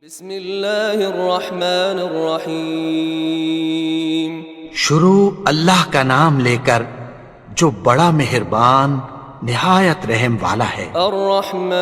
بسم اللہ الرحمن الرحیم شروع اللہ کا نام لے کر جو بڑا مہربان نہایت رحم والا ہے، الرحمن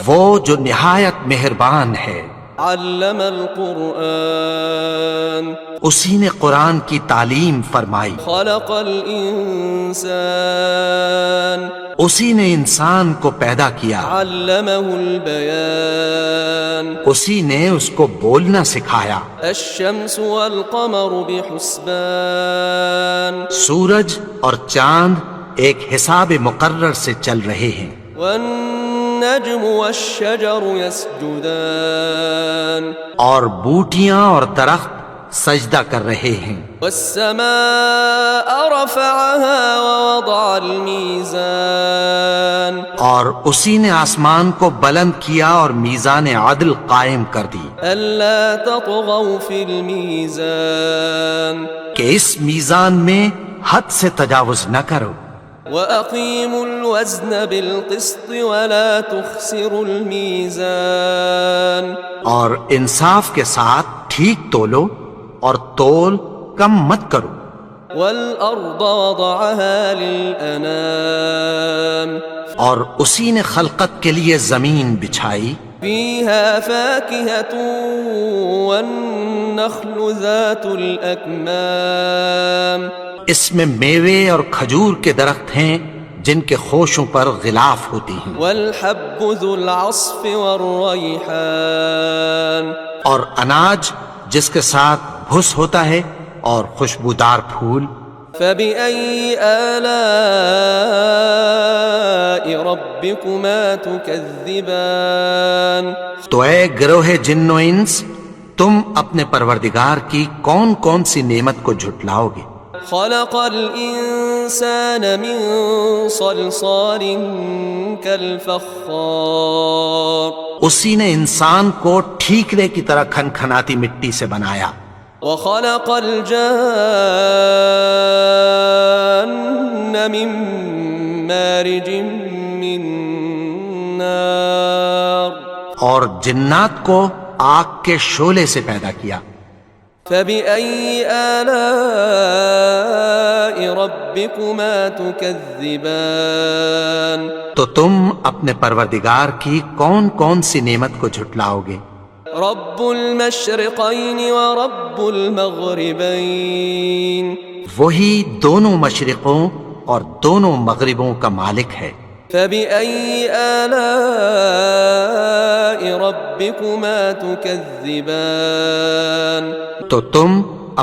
وہ جو نہایت مہربان ہے۔ علم القرآن اسی نے قرآن کی تعلیم فرمائی، خلق الانسان اسی نے انسان کو پیدا کیا، علمہ البیان اسی نے اس کو بولنا سکھایا۔ الشمس والقمر بحسبان سورج اور چاند ایک حساب مقرر سے چل رہے ہیں، والنجم والشجر يسجدان اور بوٹیاں اور درخت سجدہ کر رہے ہیں۔ والسماء رفعها ووضع الميزان اور اسی نے آسمان کو بلند کیا اور میزان عدل قائم کر دی ألا تطغوا في الميزان کہ اس میزان میں حد سے تجاوز نہ کرو، وأقيموا الوزن بالقسط ولا تخسروا الميزان اور انصاف کے ساتھ ٹھیک تولو اور تول کم مت کرو۔ والأرض وضعها للأنام اور اسی نے خلقت کے لیے زمین بچھائی، فيها فاكهة والنخل ذات الأكمام اس میں میوے اور کھجور کے درخت ہیں جن کے خوشوں پر غلاف ہوتی ہیں، والحب ذو العصف والريحان اور اناج جس کے ساتھ بھس ہوتا ہے اور خوشبودار پھول۔ فبأي آلاء ربكما تكذبان تو اے گروہ جن و انس، تم اپنے پروردگار کی کون کون سی نعمت کو جھٹلاؤ گے؟ خلق الإنسان من صلصال كالفخار اسی نے انسان کو ٹھیکرے کی طرح کھنکھناتی مٹی سے بنایا، وخلق الجان من مارج من نار اور جنات کو آگ کے شعلے سے پیدا کیا۔ فبأي آلاء ربكما تكذبان تو تم اپنے پروردگار کی کون کون سی نعمت کو جھٹلاؤ گے؟ رب المشرقين ورب المغربين وہی دونوں مشرقوں اور دونوں مغربوں کا مالک ہے۔ فبأي آلاء ربكما تكذبان تو تم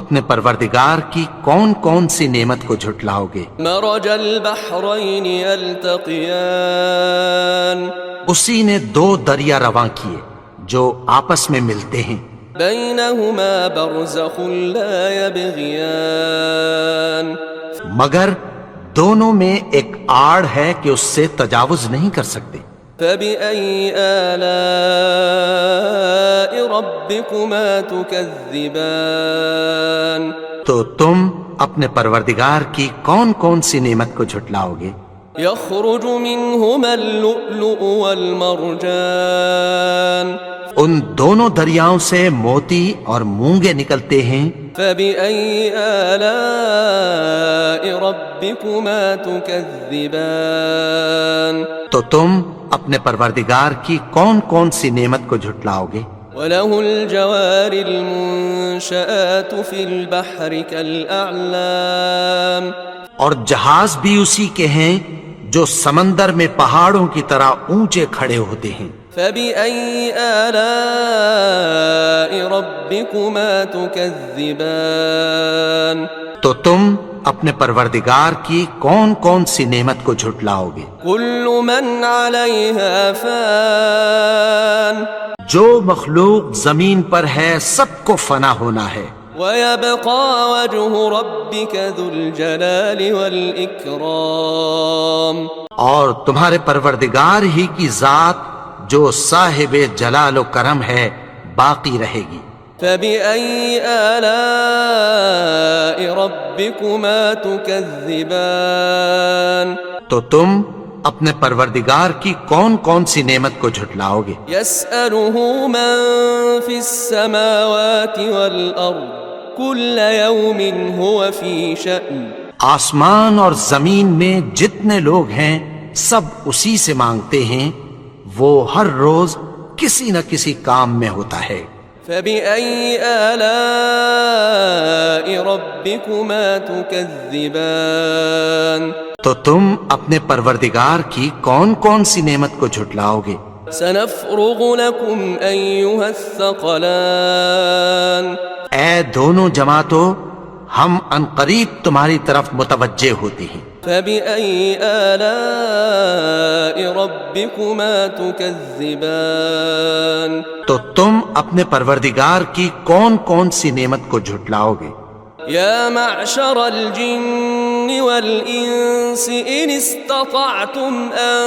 اپنے پروردگار کی کون کون سی نعمت کو جھٹلاؤ گے؟ مرج البحرين يلتقيان اسی نے دو دریا رواں کیے جو آپس میں ملتے ہیں، بينهما برزخ لا يبغيان مگر دونوں میں ایک آڑ ہے کہ اس سے تجاوز نہیں کر سکتے۔ فبأي آلاء ربكما تكذبان تو تم اپنے پروردگار کی کون کون سی نعمت کو جھٹلاؤ گے؟ يخرج منهما اللؤلؤ والمرجان ان دونوں دریاؤں سے موتی اور مونگے نکلتے ہیں۔ فبأي آلاء ربكما تكذبان تو تم اپنے پروردگار کی کون کون سی نعمت کو جھٹلاؤ گے؟ وله الجوار المنشآت في البحر كالأعلام اور جہاز بھی اسی کے ہیں جو سمندر میں پہاڑوں کی طرح اونچے کھڑے ہوتے ہیں۔ فبأي آلاء ربكما تكذبان تو تم اپنے پروردگار کی کون کون سی نعمت کو جھٹلاؤ گے؟ كل من عليها فان جو مخلوق زمین پر ہے سب کو فنا ہونا ہے، ويبقى وجه ربك ذو الجلال والإكرام اور تمہارے پروردگار ہی کی ذات جو صاحب جلال و کرم ہے باقی رہے گی۔ فبأي آلاء ربكما تكذبان تو تم اپنے پروردگار کی کون کون سی نعمت کو جھٹلاؤ گے؟ يسأله من في السماوات والأرض كل يوم هو في شأن آسمان اور زمین میں جتنے لوگ ہیں سب اسی سے مانگتے ہیں، وہ ہر روز کسی نہ کسی کام میں ہوتا ہے۔ فبأي آلاء ربكما تكذبان تو تم اپنے پروردگار کی کون کون سی نعمت کو جھٹلاؤ گے؟ سنفرغ لكم أيها الثقلان اے دونوں جماعتوں، ہم عنقریب تمہاری طرف متوجہ ہوتے ہیں۔ فبأي آلاء ربكما تكذبان تو تم اپنے پروردگار کی کون کون سی نعمت کو جھٹلاؤ گے؟ يا معشر الجن والإنس إن استطعتم أن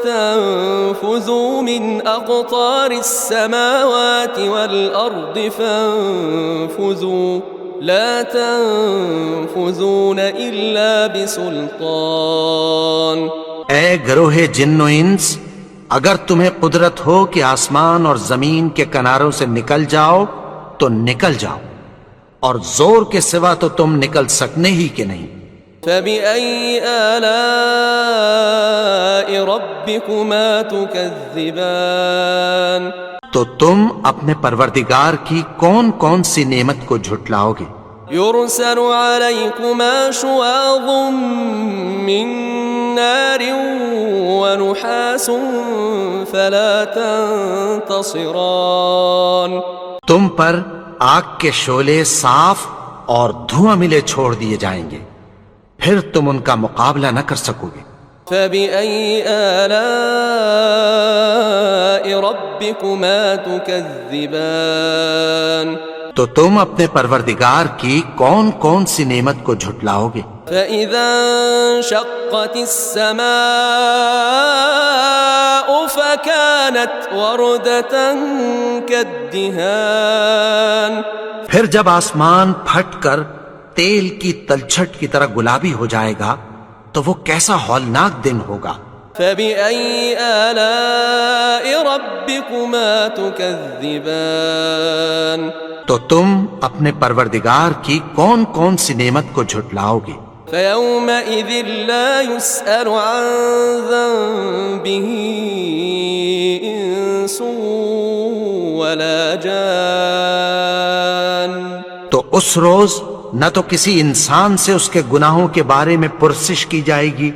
تنفذوا من أقطار السماوات والأرض فانفذوا لا تنفذون إلا بسلطان۔ اے گروہ جن و انس، اگر تمہیں قدرت ہو کہ آسمان اور زمین کے کناروں سے نکل جاؤ تو نکل جاؤ، اور زور کے سوا تو تم نکل سکنے ہی کہ نہیں۔ فبأي آلاء ربكما تكذبان تو تم اپنے پروردگار کی کون کون سی نعمت کو جھٹلاؤ گے؟ يرسل عليكما شواظ من نار ونحاس فلا تنتصران تم پر آگ کے شعلے صاف اور دھواں ملے چھوڑ دیے جائیں گے، پھر تم ان کا مقابلہ نہ کر سکو گے۔ فبأي آلاء ربكما تكذبان تو تم اپنے پروردگار کی کون کون سی نعمت کو جھٹلاؤ گے؟ فإذا انشقت السماء فكانت وردة كالدهان پھر جب آسمان پھٹ کر تیل کی تلچھٹ کی طرح گلابی ہو جائے گا تو وہ کیسا ہولناک دن ہوگا۔ فبأي آلاء ربكما تكذبان تو تم اپنے پروردگار کی کون کون سی نعمت کو جھٹلاؤ گے؟ فيومئذ لا يسأل عن ذنبه إنس ولا جان تو اس روز نہ تو کسی انسان سے اس کے گناہوں کے بارے میں پرسش کی جائے گی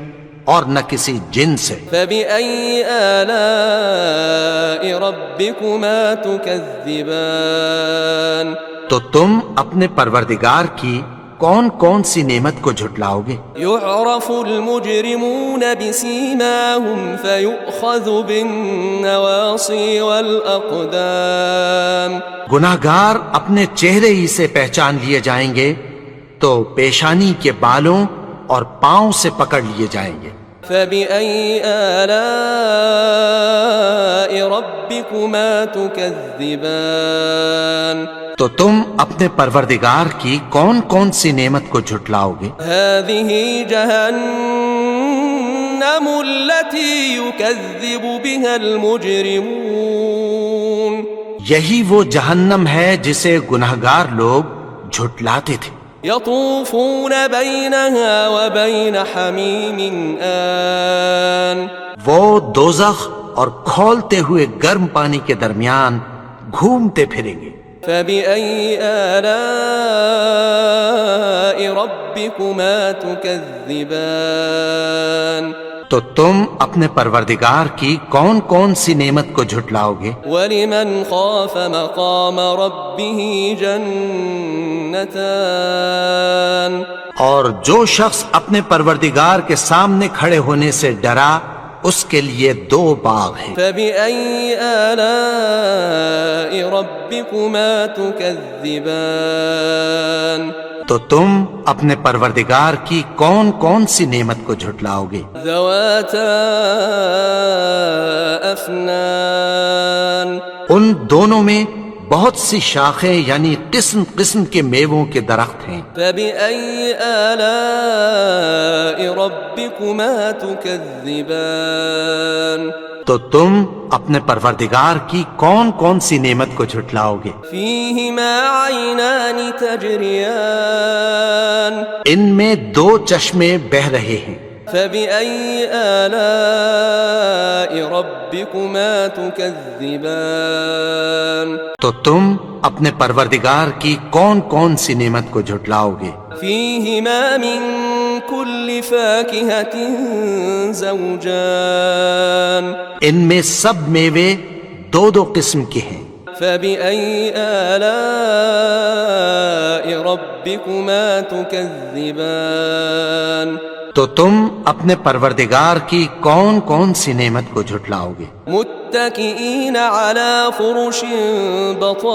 اور نہ کسی جن سے۔ فبأي آلاء ربكما تكذبان تو تم اپنے پروردگار کی کون کون سی نعمت کو جھٹلاؤ گے؟ يعرف المجرمون بسيماهم فيؤخذ بالنواصي والأقدام گناہگار اپنے چہرے ہی سے پہچان لیے جائیں گے تو پیشانی کے بالوں اور پاؤں سے پکڑ لیے جائیں گے۔ فبأي آلاء ربكما تكذبان تو تم اپنے پروردگار کی کون کون سی نعمت کو جھٹلاؤ گے؟ هذه جهنم التي يكذب بها المجرمون یہی وہ جہنم ہے جسے گناہگار لوگ جھٹلاتے تھے۔ يطوفون بينها وبين حميم آن وہ دوزخ اور کھولتے ہوئے گرم پانی کے درمیان گھومتے پھریں گے۔ فبأي آلاء ربكما تكذبان تو تم اپنے پروردگار کی کون کون سی نعمت کو جھٹلاؤ گے؟ ولمن خاف مقام ربه جنتان اور جو شخص اپنے پروردگار کے سامنے کھڑے ہونے سے ڈرا اس کے لیے دو باغ ہیں۔ فبأي آلاء ربكما تكذبان تو تم اپنے پروردگار کی کون کون سی نعمت کو جھٹلاؤ گے؟ ذواتا افنان ان دونوں میں بہت سی شاخیں یعنی قسم قسم کے میووں کے درخت ہیں۔ فبأي آلاء ربكما تكذبان تو تم اپنے پروردگار کی کون کون سی نعمت کو جھٹلاؤ گے؟ فيهما عينان تجريان ان میں دو چشمے بہہ رہے ہیں۔ فبأي آلاء ربكما تكذبان تو تم اپنے پروردگار کی کون کون سی نعمت کو جھٹلاؤ گے؟ فيهما من كل فاكهة زوجان ان میں سب میوے دو دو قسم کے ہیں۔ فبأي آلاء ربكما تكذبان تو تم اپنے پروردگار کی کون کون سی نعمت کو جھٹلاؤ گے؟ متكئين على فرش بطائنها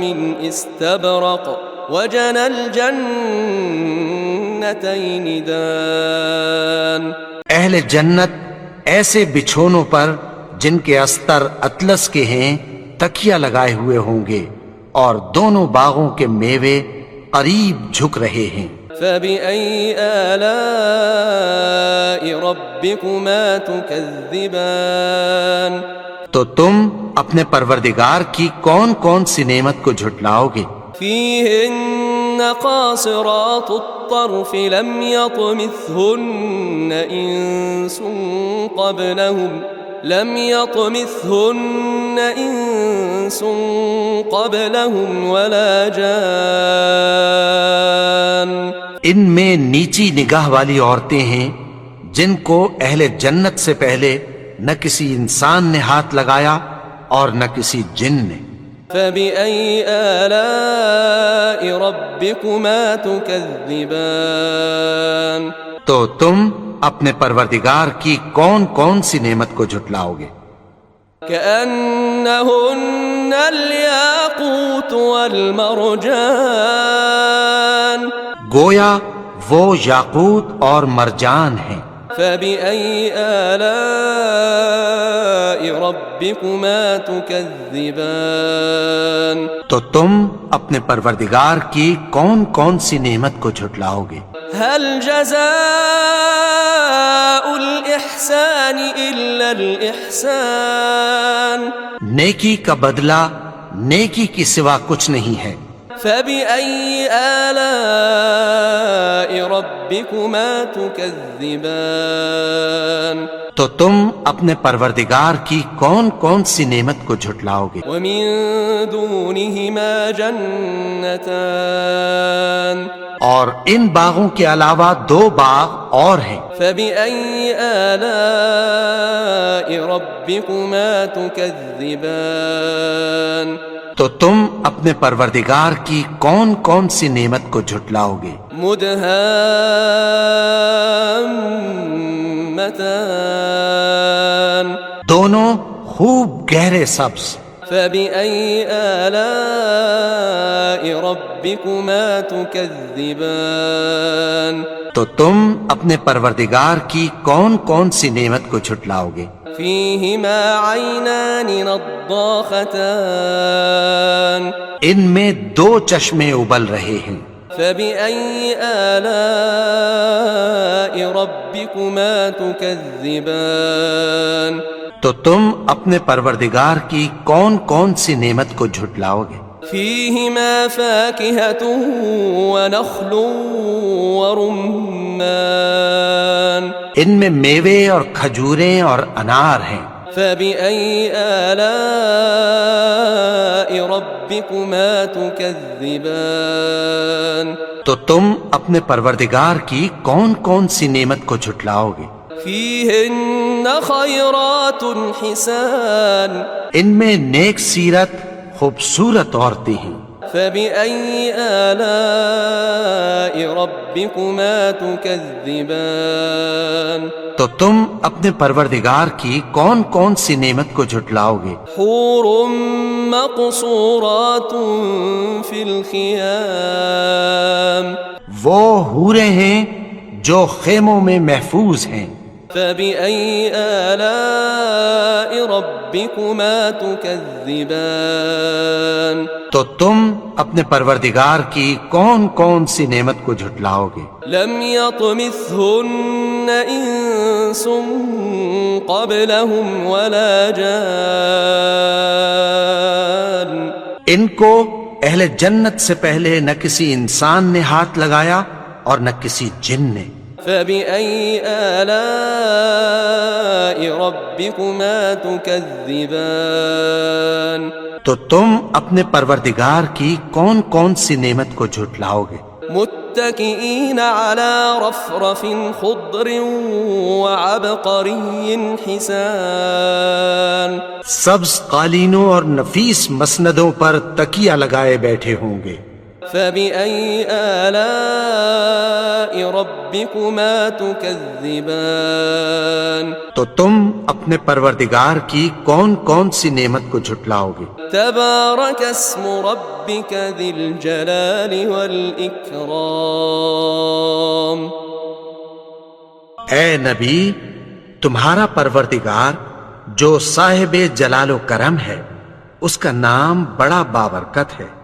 من استبرق وجنى الجنتين دان اہل جنت ایسے بچھونوں پر جن کے استر اطلس کے ہیں تکیہ لگائے ہوئے ہوں گے، اور دونوں باغوں کے میوے قریب جھک رہے ہیں۔ فبأي آلاء ربكما تكذبان تو تم اپنے پروردگار کی کون کون سی نعمت کو جھٹلاؤ گے؟ فيهن قاصرات الطرف لم يطمثهن إنس قبلهم ولا جان ان میں نیچی نگاہ والی عورتیں ہیں جن کو اہل جنت سے پہلے نہ کسی انسان نے ہاتھ لگایا اور نہ کسی جن نے۔ فبأي آلاء ربكما تكذبان تو تم اپنے پروردگار کی کون کون سی نعمت کو جھٹلاؤ گے؟ كأنهن الياقوت والمرجان گویا وہ یاقوت اور مرجان ہیں۔ فبأي آلاء ربكما تكذبان تو تم اپنے پروردگار کی کون کون سی نعمت کو جھٹلاؤ گے؟ هل جزاء الإحسان إلا الإحسان نیکی کا بدلہ نیکی کی سوا کچھ نہیں ہے۔ فبأي آلاء ربكما تكذبان تو تم اپنے پروردگار کی کون کون سی نعمت کو جھٹلاؤ گے؟ ومن دونهما جنتان اور ان باغوں کے علاوہ دو باغ اور ہیں۔ فبأي آلاء ربكما تكذبان تو تم اپنے پروردگار کی کون کون سی نعمت کو جھٹلاؤ گے؟ مدهامتان دونوں خوب گہرے سبز۔ فبأي آلاء ربكما تكذبان تو تم اپنے پروردگار کی کون کون سی نعمت کو جھٹلاؤ گے؟ فيهما عينان نضاختان ان میں دو چشمے ابل رہے ہیں۔ فبأي آلاء ربكما تكذبان تو تم اپنے پروردگار کی کون کون سی نعمت کو جھٹلاؤ گے؟ فيهما فاكهة ونخل ورمان ان میں میوے اور کھجوریں اور انار ہیں۔ فبأي آلاء ربكما تكذبان تو تم اپنے پروردگار کی کون کون سی نعمت کو جھٹلاؤ گے؟ فيهن خيرات حسان ان میں نیک سیرت خوبصورت عورتیں ہیں۔ فبأي آلاء ربكما تكذبان تو تم اپنے پروردگار کی کون کون سی نعمت کو جھٹلاؤ گے؟ حور مقصورات في الخيام وہ حوریں ہیں جو خیموں میں محفوظ ہیں۔ فبأي آلاء ربكما تكذبان تو تم اپنے پروردگار کی کون کون سی نعمت کو جھٹلاؤ گے؟ لم يطمثهن إنس قبلهم ولا جان ان کو اہل جنت سے پہلے نہ کسی انسان نے ہاتھ لگایا اور نہ کسی جن نے۔ فبأي آلاء ربكما تكذبان تو تم اپنے پروردگار کی کون کون سی نعمت کو جھٹلاؤ گے؟ متكئين على رفرف خضر وعبقري حسان سبز قالینوں اور نفیس مسندوں پر تکیہ لگائے بیٹھے ہوں گے۔ فبأي آلاء ربكما تكذبان تو تم اپنے پروردگار کی کون کون سی نعمت کو جھٹلاؤ گے؟ تبارك اسم ربك ذي الجلال والإكرام اے نبی، تمہارا پروردگار جو صاحب جلال و کرم ہے، اس کا نام بڑا بابرکت ہے۔